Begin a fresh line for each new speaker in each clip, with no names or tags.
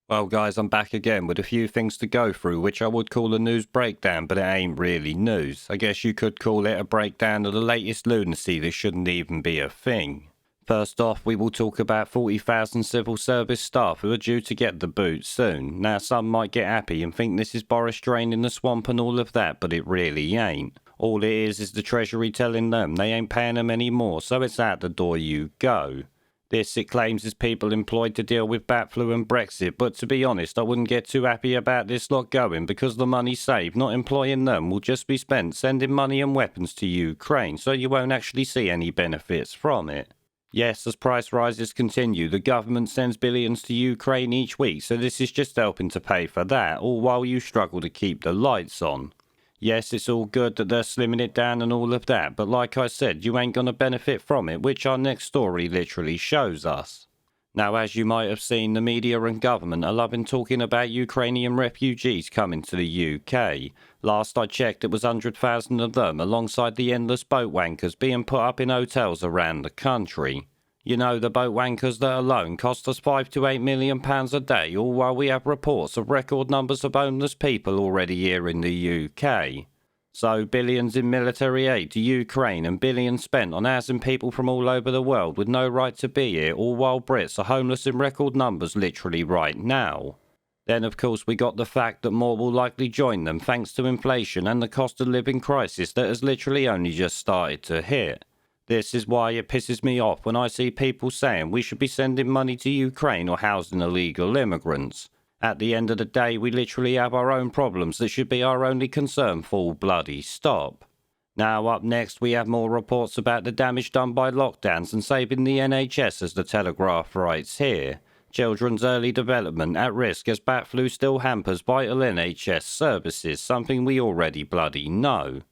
Well, guys, I'm back again with a few things to go through, which I would call a news breakdown, but it ain't really news. I guess you could call it a breakdown of the latest lunacy that shouldn't even be a thing. First off, we will talk about 40,000 civil service staff who are due to get the boot soon. Now, some might get happy and think this is Boris draining the swamp and all of that, but it really ain't. All it is the Treasury telling them they ain't paying them anymore, so it's out the door you go. This, it claims, is people employed to deal with bat flu and Brexit, but to be honest, I wouldn't get too happy about this lot going because the money saved not employing them will just be spent sending money and weapons to Ukraine, so you won't actually see any benefits from it. Yes, as price rises continue, the government sends billions to Ukraine each week, so this is just helping to pay for that, all while you struggle to keep the lights on. Yes, it's all good that they're slimming it down and all of that, but like I said, you ain't gonna benefit from it, which our next story literally shows us. Now, as you might have seen, the media and government are loving talking about Ukrainian refugees coming to the UK. Last I checked, it was 100,000 of them, alongside the endless boat wankers being put up in hotels around the country. You know, the boat wankers that alone cost us £5 to £8 million a day, all while we have reports of record numbers of homeless people already here in the UK. So, billions in military aid to Ukraine and billions spent on housing people from all over the world with no right to be here, all while Brits are homeless in record numbers literally right now. Then, of course, we got the fact that more will likely join them thanks to inflation and the cost of living crisis that has literally only just started to hit. This is why it pisses me off when I see people saying we should be sending money to Ukraine or housing illegal immigrants. At the end of the day, we literally have our own problems that should be our only concern, full bloody stop. Now up next we have more reports about the damage done by lockdowns and saving the NHS, as the Telegraph writes here. Children's early development at risk as bat flu still hampers vital NHS services, something we already bloody know.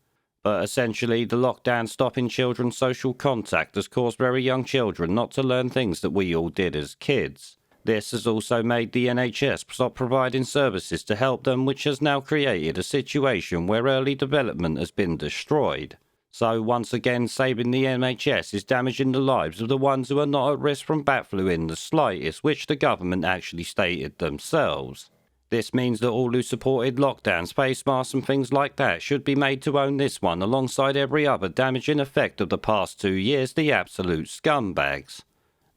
But essentially, the lockdown stopping children's social contact has caused very young children not to learn things that we all did as kids. This has also made the NHS stop providing services to help them, which has now created a situation where early development has been destroyed. So once again, saving the NHS is damaging the lives of the ones who are not at risk from bat flu in the slightest, which the government actually stated themselves. This means that all who supported lockdowns, face masks and things like that should be made to own this one alongside every other damaging effect of the past 2 years, the absolute scumbags.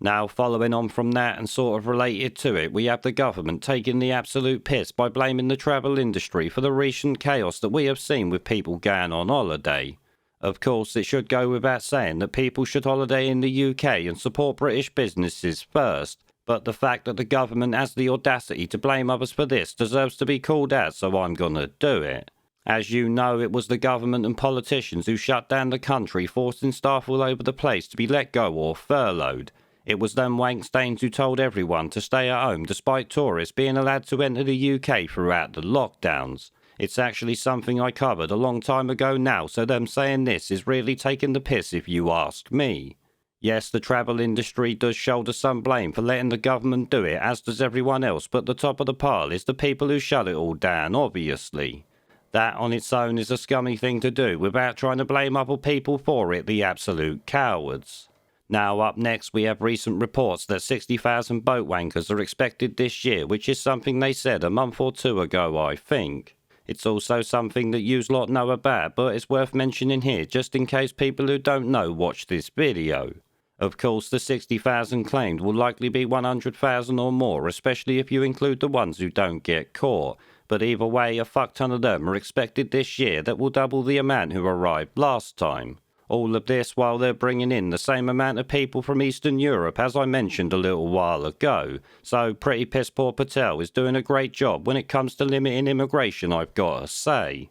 Now, following on from that and sort of related to it, we have the government taking the absolute piss by blaming the travel industry for the recent chaos that we have seen with people going on holiday. Of course, it should go without saying that people should holiday in the UK and support British businesses first. But the fact that the government has the audacity to blame others for this deserves to be called out, so I'm gonna do it. As you know, it was the government and politicians who shut down the country, forcing staff all over the place to be let go or furloughed. It was them wankstains who told everyone to stay at home despite tourists being allowed to enter the UK throughout the lockdowns. It's actually something I covered a long time ago now, so them saying this is really taking the piss if you ask me. Yes, the travel industry does shoulder some blame for letting the government do it, as does everyone else, but the top of the pile is the people who shut it all down, obviously. That on its own is a scummy thing to do, without trying to blame other people for it, the absolute cowards. Now up next we have recent reports that 60,000 boat wankers are expected this year, which is something they said a month or two ago, I think. It's also something that yous lot know about, but it's worth mentioning here just in case people who don't know watch this video. Of course, the 60,000 claimed will likely be 100,000 or more, especially if you include the ones who don't get caught. But either way, a fuck ton of them are expected this year that will double the amount who arrived last time. All of this while they're bringing in the same amount of people from Eastern Europe as I mentioned a little while ago. So pretty piss poor Patel is doing a great job when it comes to limiting immigration, I've got to say.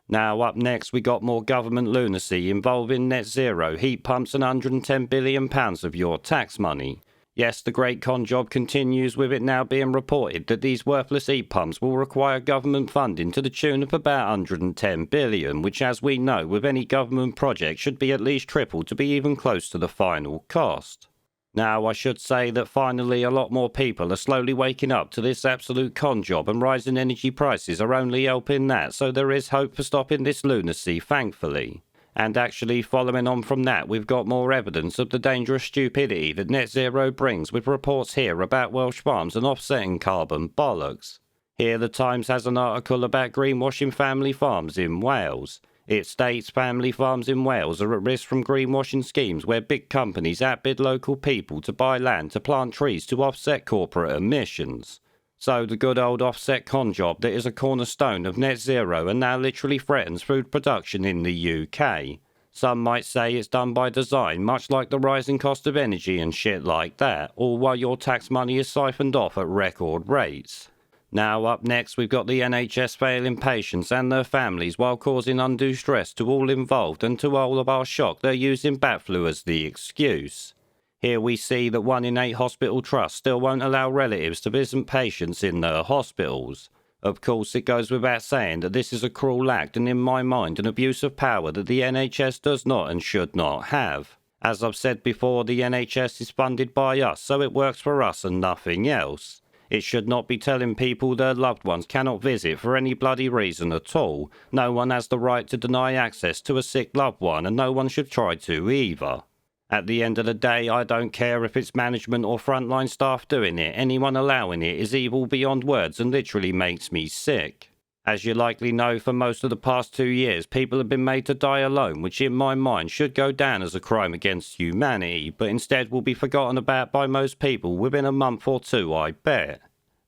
Now up next we got more government lunacy involving net zero, heat pumps and £110 billion of your tax money. Yes, the great con job continues, with it now being reported that these worthless heat pumps will require government funding to the tune of about £110 billion, which as we know with any government project should be at least triple to be even close to the final cost. Now, I should say that finally a lot more people are slowly waking up to this absolute con job, and rising energy prices are only helping that, so there is hope for stopping this lunacy, thankfully. And actually, following on from that, we've got more evidence of the dangerous stupidity that net zero brings, with reports here about Welsh farms and offsetting carbon bollocks. Here the Times has an article about greenwashing family farms in Wales. It states family farms in Wales are at risk from greenwashing schemes where big companies outbid local people to buy land to plant trees to offset corporate emissions. So the good old offset con job that is a cornerstone of net zero and now literally threatens food production in the UK. Some might say it's done by design, much like the rising cost of energy and shit like that, all while your tax money is siphoned off at record rates. Now up next we've got the NHS failing patients and their families while causing undue stress to all involved, and to all of our shock they're using bat flu as the excuse. Here we see that 1 in 8 hospital trusts still won't allow relatives to visit patients in their hospitals. Of course, it goes without saying that this is a cruel act and in my mind an abuse of power that the NHS does not and should not have. As I've said before, the NHS is funded by us, so it works for us and nothing else. It should not be telling people their loved ones cannot visit for any bloody reason at all. No one has the right to deny access to a sick loved one, and no one should try to either. At the end of the day, I don't care if it's management or frontline staff doing it. Anyone allowing it is evil beyond words and literally makes me sick. As you likely know, for most of the past 2 years, people have been made to die alone, which in my mind should go down as a crime against humanity, but instead will be forgotten about by most people within a month or two, I bet.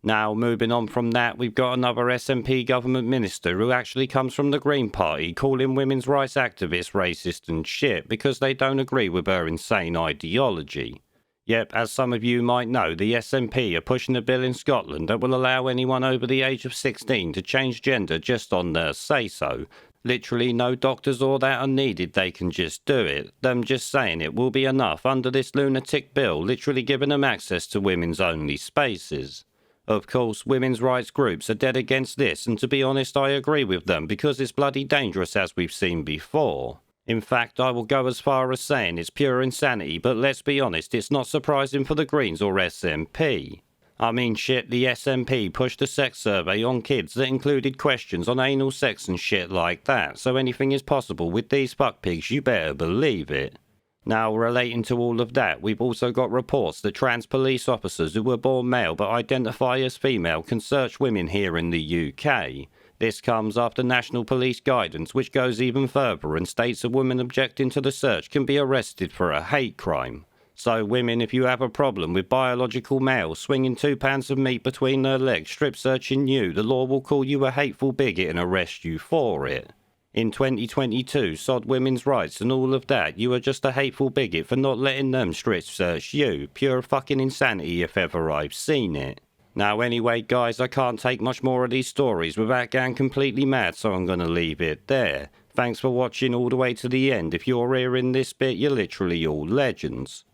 Now, moving on from that, we've got another SNP government minister who actually comes from the Green Party, calling women's rights activists racist and shit because they don't agree with her insane ideology. Yep, as some of you might know, the SNP are pushing a bill in Scotland that will allow anyone over the age of 16 to change gender just on their say-so. Literally no doctors or that are needed, they can just do it. Them just saying it will be enough under this lunatic bill, literally giving them access to women's only spaces. Of course, women's rights groups are dead against this, and to be honest, I agree with them because it's bloody dangerous as we've seen before. In fact, I will go as far as saying it's pure insanity, but let's be honest, it's not surprising for the Greens or SNP. I mean shit, the SNP pushed a sex survey on kids that included questions on anal sex and shit like that, so anything is possible with these fuckpigs, you better believe it. Now, relating to all of that, we've also got reports that trans police officers who were born male but identify as female can search women here in the UK. This comes after national police guidance, which goes even further and states a woman objecting to the search can be arrested for a hate crime. So women, if you have a problem with biological males swinging 2 pounds of meat between their legs, strip searching you, the law will call you a hateful bigot and arrest you for it. In 2022, sod women's rights and all of that, you are just a hateful bigot for not letting them strip search you. Pure fucking insanity if ever I've seen it. Now anyway guys, I can't take much more of these stories without going completely mad, so I'm gonna leave it there. Thanks for watching all the way to the end. If you're here in this bit, you're literally all legends.